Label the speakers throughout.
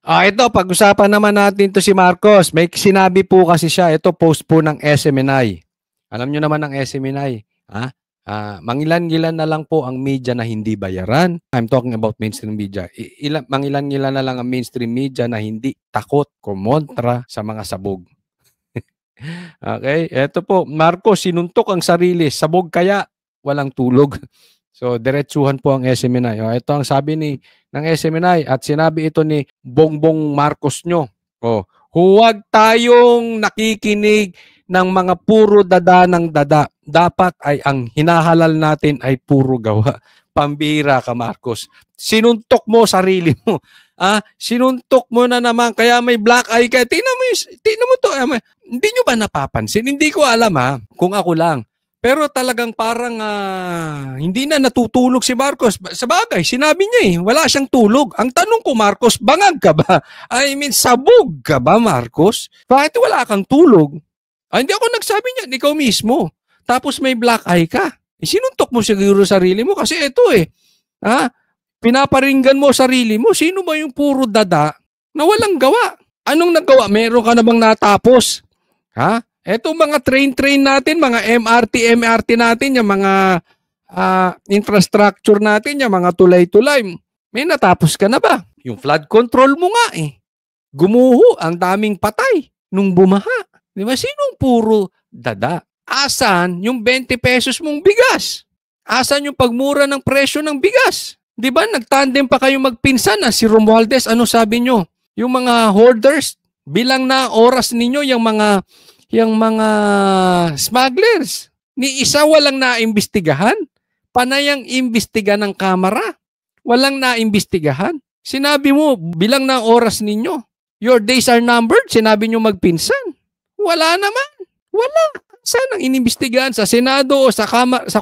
Speaker 1: Ito, pag-usapan naman natin to si Marcos. May sinabi po kasi siya, ito post po ng SMNI. Alam nyo naman ang SMNI, ha? Mangilan-ngilan na lang po ang media na hindi bayaran. I'm talking about mainstream media. Mangilan-ngilan na lang ang mainstream media na hindi takot kumontra sa mga sabog. Okay, eto po, Marcos, sinuntok ang sarili. Sabog kaya, walang tulog. So, diretsuhan po ang SMNI. Ito ang sabi ng SMNI at sinabi ito ni Bongbong Marcos nyo. Huwag tayong nakikinig ng mga puro dada ng dada. Dapat ay ang hinahalal natin ay puro gawa. Pambira ka, Marcos. Sinuntok mo sarili mo. Sinuntok mo na naman, kaya may black eye ka. Tingnan mo to. Hindi nyo ba napapansin? Hindi ko alam kung ako lang. Pero talagang parang hindi na natutulog si Marcos. Sa bagay, sinabi niya wala siyang tulog. Ang tanong ko, Marcos, bangag ka ba? I mean, sabog ka ba, Marcos? Bakit wala kang tulog? Hindi ako nagsabi niyan, ikaw mismo. Tapos may black eye ka. Sinuntok mo siguro sarili mo kasi ito pinaparinggan mo sarili mo. Sino ba yung puro dada na walang gawa? Anong nagawa? Meron ka na bang natapos? Etong mga train natin, mga MRT natin, yung mga infrastructure natin, yung mga tulay-tulay, may natapos ka na ba? Yung flood control mo nga gumuho, ang daming patay nung bumaha. Di ba? Sinong puro dada? Asan yung 20 pesos mong bigas? Asan yung pagmura ng presyo ng bigas? Di ba? Nagtandem pa kayo magpinsan si Romualdez. Ano sabi nyo? Yung mga hoarders, bilang na oras ninyo, yung mga smugglers. Ni isa walang naimbestigahan. Panayang imbestiga ng kamera. Walang naimbestigahan. Sinabi mo, bilang na oras ninyo. Your days are numbered. Sinabi nyo magpinsan. Wala naman. Wala. Saan ang inimbestigahan? Sa Senado, sa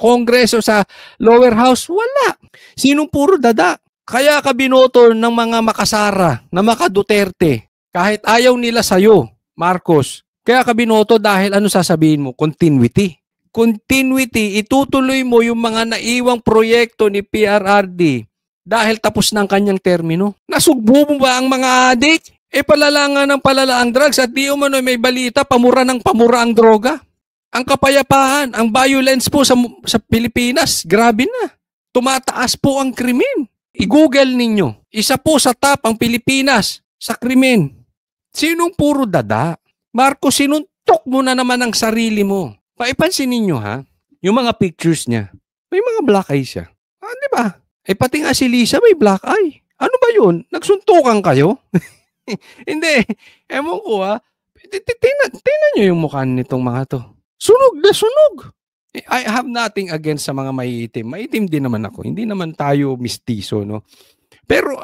Speaker 1: Kongreso, sa lower house? Wala. Sinong puro dada? Kaya ka binoto ng mga makasara, na maka-Duterte. Kahit ayaw nila sa'yo, Marcos. Kaya ka binoto dahil ano sasabihin mo? Continuity. Continuity, itutuloy mo yung mga naiwang proyekto ni PRRD dahil tapos ng kanyang termino. Nasugbo mo ba ang mga adik? Palala ng palala ang drugs at di umano may balita, pamura ng pamura ang droga. Ang kapayapaan, ang violence po sa Pilipinas, grabe na. Tumataas po ang krimen. I-google ninyo. Isa po sa top ang Pilipinas sa krimen. Sinong puro dada? Marcos, sinuntok mo na naman ang sarili mo. Paipansin ninyo yung mga pictures niya. May mga black eye siya. Di ba? Pati nga si Lisa may black eye. Ano ba yun? Nagsuntukan kayo? Hindi. Ewan ko tingnan nyo yung mukha nitong mga to. Sunog na sunog. I have nothing against sa mga maiitim. Maiitim din naman ako. Hindi naman tayo mistiso, no? Pero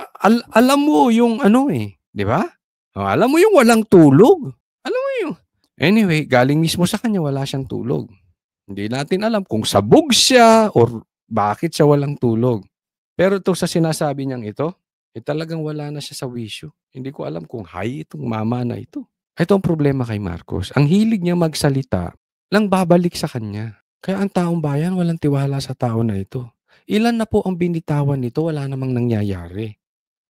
Speaker 1: alam mo yung di ba? Alam mo yung walang tulog. Alam mo yung, anyway, galing mismo sa kanya, wala siyang tulog. Hindi natin alam kung sabog siya or bakit siya walang tulog. Pero ito sa sinasabi niyang ito, talagang wala na siya sa wisyo. Hindi ko alam kung high itong mama na ito. Ito ang problema kay Marcos. Ang hilig niya magsalita, lang babalik sa kanya. Kaya ang taong bayan walang tiwala sa tao na ito. Ilan na po ang binitawan nito, wala namang nangyayari.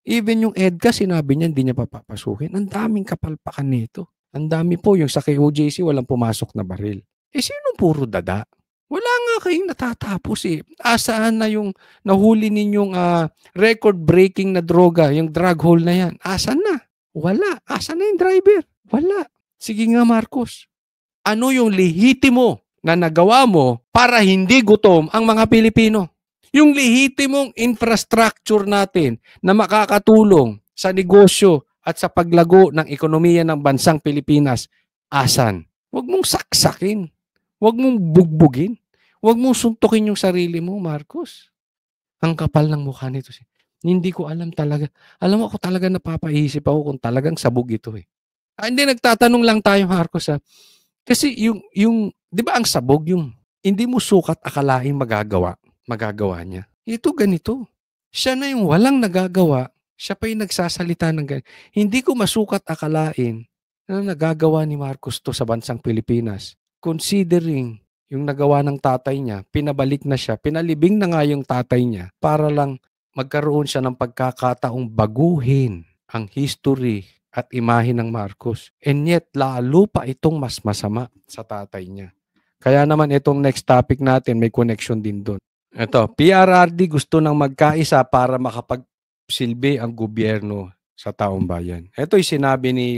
Speaker 1: Even yung EDCA, sinabi niya hindi niya papapasukin. Ang daming kapalpakan nito. Ang dami po, yung sa KOJC, walang pumasok na baril. Sino puro dada? Wala nga kayong natatapos Asaan na yung nahuli ninyong record-breaking na droga, yung drug hole na yan? Asan na? Wala. Asan na yung driver? Wala. Sige nga, Marcos. Ano yung lehitimo na nagawa mo para hindi gutom ang mga Pilipino? Yung lehitimong infrastructure natin na makakatulong sa negosyo at sa paglago ng ekonomiya ng bansang Pilipinas, asan? Huwag mong saksakin. Huwag mong bugbugin. Huwag mong suntukin yung sarili mo, Marcos. Ang kapal ng mukha nito. Hindi ko alam talaga. Alam mo, ako talaga napapaisip ako kung talagang sabog ito Hindi, nagtatanong lang tayo, Marcos Kasi yung di ba ang sabog, yung hindi mo sukat akalain magagawa niya. Ito ganito. Siya na yung walang nagagawa. Siya pa yung nagsasalita ng ganyan. Hindi ko masukat akalain na nagagawa ni Marcos to sa bansang Pilipinas. Considering yung nagawa ng tatay niya, pinabalik na siya, pinalibing na nga yung tatay niya para lang magkaroon siya ng pagkakataong baguhin ang history at imahe ng Marcos. And yet, lalo pa itong mas masama sa tatay niya. Kaya naman itong next topic natin, may connection din doon. Ito, PRRD gusto nang magkaisa para makapagsilbi ang gobyerno sa taong bayan. Ito yung sinabi ni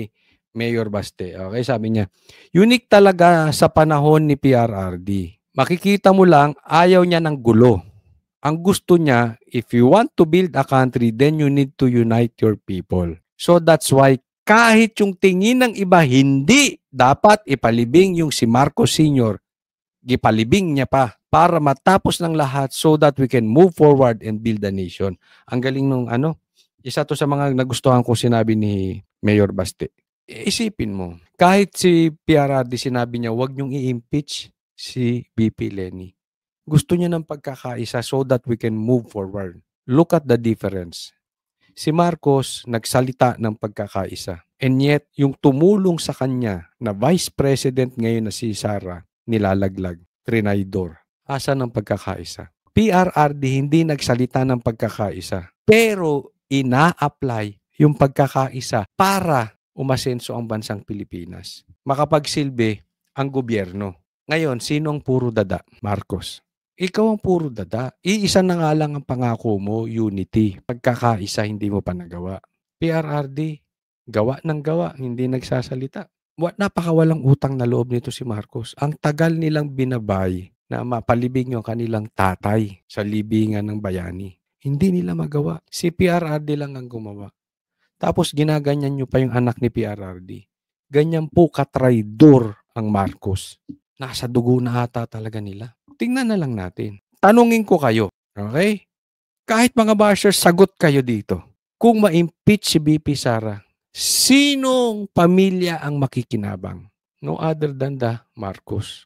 Speaker 1: Mayor Baste. Okay, sabi niya, unique talaga sa panahon ni PRRD. Makikita mo lang, ayaw niya ng gulo. Ang gusto niya, if you want to build a country, then you need to unite your people. So that's why kahit yung tingin ng iba, hindi dapat ipalibing yung si Marcos Sr., gipalibing niya pa para matapos ng lahat so that we can move forward and build a nation. Ang galing nung isa to sa mga nagustuhan ko sinabi ni Mayor Baste. Isipin mo, kahit si PRRD sinabi niya, wag niyong i-impeach si VP Leni. Gusto niya ng pagkakaisa so that we can move forward. Look at the difference. Si Marcos nagsalita ng pagkakaisa. And yet, yung tumulong sa kanya na Vice President ngayon na si Sara, nilalaglag, trinaydor. Asa ng pagkakaisa? PRRD hindi nagsalita ng pagkakaisa. Pero ina-apply yung pagkakaisa para umasenso ang bansang Pilipinas. Makapagsilbi ang gobyerno. Ngayon, sino ang puro dada? Marcos. Ikaw ang puro dada. Iisa na nga lang ang pangako mo, unity. Pagkakaisa, hindi mo pa nagawa. PRRD, gawa ng gawa, hindi nagsasalita. Napakawalang utang na loob nito si Marcos. Ang tagal nilang binabay na mapalibing yung kanilang tatay sa libingan ng bayani. Hindi nila magawa. Si PRRD lang ang gumawa. Tapos ginaganyan nyo pa yung anak ni PRRD. Ganyan po katraidor ang Marcos. Nasa dugo na ata talaga nila. Tingnan na lang natin. Tanungin ko kayo. Okay? Kahit mga bashers, sagot kayo dito. Kung ma-impeach si BP Sara, sinong pamilya ang makikinabang? No other than the Marcos.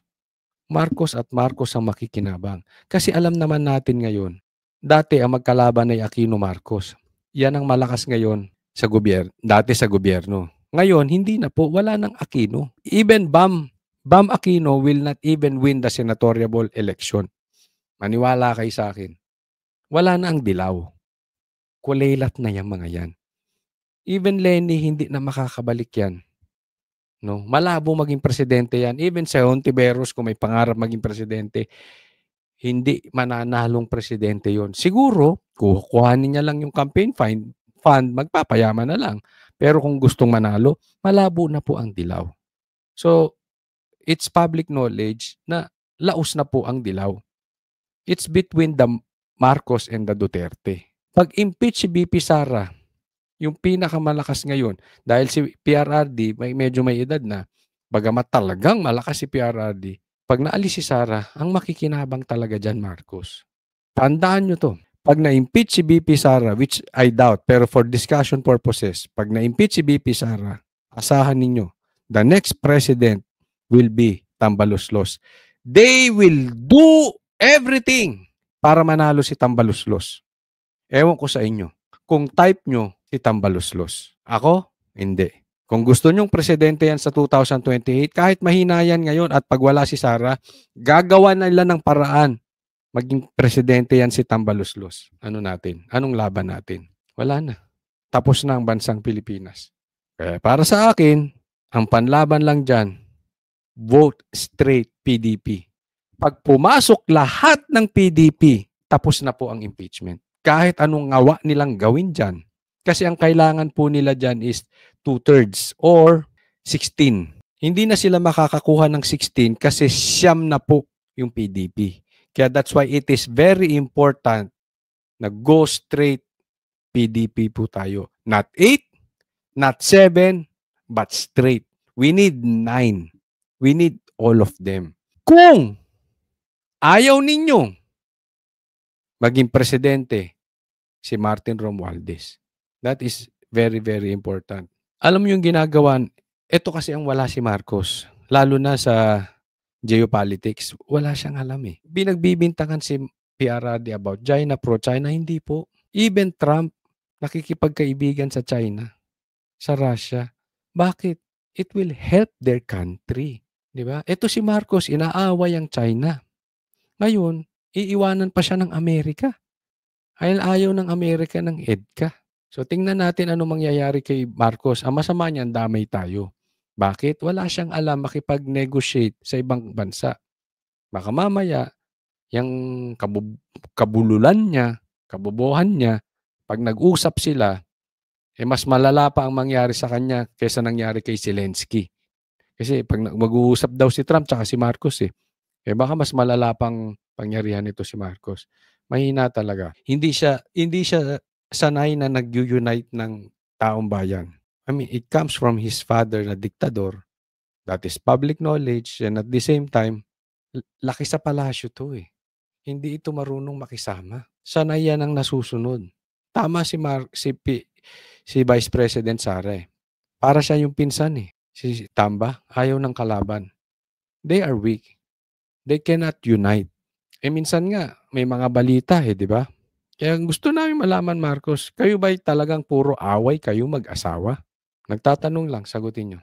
Speaker 1: Marcos at Marcos ang makikinabang. Kasi alam naman natin ngayon, dati ang magkalaban ay Aquino Marcos. Yan ang malakas ngayon sa gobyerno. Dati sa gobyerno. Ngayon, hindi na po. Wala nang Aquino. Even Bam Aquino will not even win the senatorial election. Maniwala kayo sa akin. Wala na ang Dilaw. Kulelat na yung mga yan. Even Leni, hindi na makakabalik yan. No? Malabo maging presidente yan. Even sa Hontiveros, kung may pangarap maging presidente, hindi mananalong presidente yon. Siguro, kukuhanin niya lang yung campaign fund, magpapayaman na lang. Pero kung gustong manalo, malabo na po ang Dilaw. So, it's public knowledge na laos na po ang Dilaw. It's between the Marcos and the Duterte. Pag impeach si BP Sara, yung pinakamalakas ngayon, dahil si PRRD medyo may edad na, bagamat talagang malakas si PRRD, pag naalis si Sara, ang makikinabang talaga dyan Marcos. Tandaan nyo to. Pag na-impeach si BP Sara, which I doubt, pero for discussion purposes, pag na-impeach si BP Sara, asahan ninyo, the next president will be Tambaluslos. They will do everything para manalo si Tambaluslos. Ewan ko sa inyo. Kung type nyo si Tambaluslos. Ako, hindi. Kung gusto nyong presidente yan sa 2028, kahit mahina yan ngayon at pag wala si Sara, gagawa nila ng paraan. Maging presidente yan si Tambaluslos. Ano natin? Anong laban natin? Wala na. Tapos na ang bansang Pilipinas. Kaya para sa akin, ang panlaban lang dyan, vote straight PDP. Pag pumasok lahat ng PDP, tapos na po ang impeachment. Kahit anong ngawa nilang gawin dyan. Kasi ang kailangan po nila dyan is 2/3 or 16. Hindi na sila makakakuha ng 16 kasi siyam na po yung PDP. Kaya that's why it is very important na go straight PDP po tayo. Not 8, not 7, but straight. We need 9. We need all of them. Kung ayaw ninyo maging presidente si Martin Romualdez, that is very, very important. Alam mo yung ginagawa, ito kasi ang wala si Marcos, lalo na sa geopolitics, wala siyang alam eh. Binagbibintangan si PRRD about China, pro-China, hindi po. Even Trump, nakikipagkaibigan sa China, sa Russia. Bakit? It will help their country. Diba? Ito si Marcos, inaaway ang China. Ngayon, iiwanan pa siya ng Amerika. Ayaw ng Amerika ng EDCA. So tingnan natin ano mangyayari kay Marcos. Ang masama niyan, damay tayo. Bakit? Wala siyang alam makipag-negotiate sa ibang bansa. Baka mamaya, yung kabululan niya, kabobohan niya, pag nag-usap sila, mas malala pa ang mangyari sa kanya kaysa nangyari kay Zelensky. Kasi pag mag-uusap daw si Trump tsaka si Marcos baka mas malala pang pangyarihan nito si Marcos. Mahina talaga. Hindi siya sanay na nag-unite ng taong bayan. I mean, it comes from his father na diktador. That is public knowledge, and at the same time, laki sa palasyo 'to, Hindi ito marunong makisama. Sanay yan ang nasusunod. Tama si Vice President Sara, Para siya yung pinsan, Si Tamba, ayaw ng kalaban. They are weak. They cannot unite. Minsan nga may mga balita, 'di ba? Kaya gusto namin malaman, Marcos, kayo ba'y talagang puro away kayo mag-asawa? Nagtatanong lang, sagutin niyo.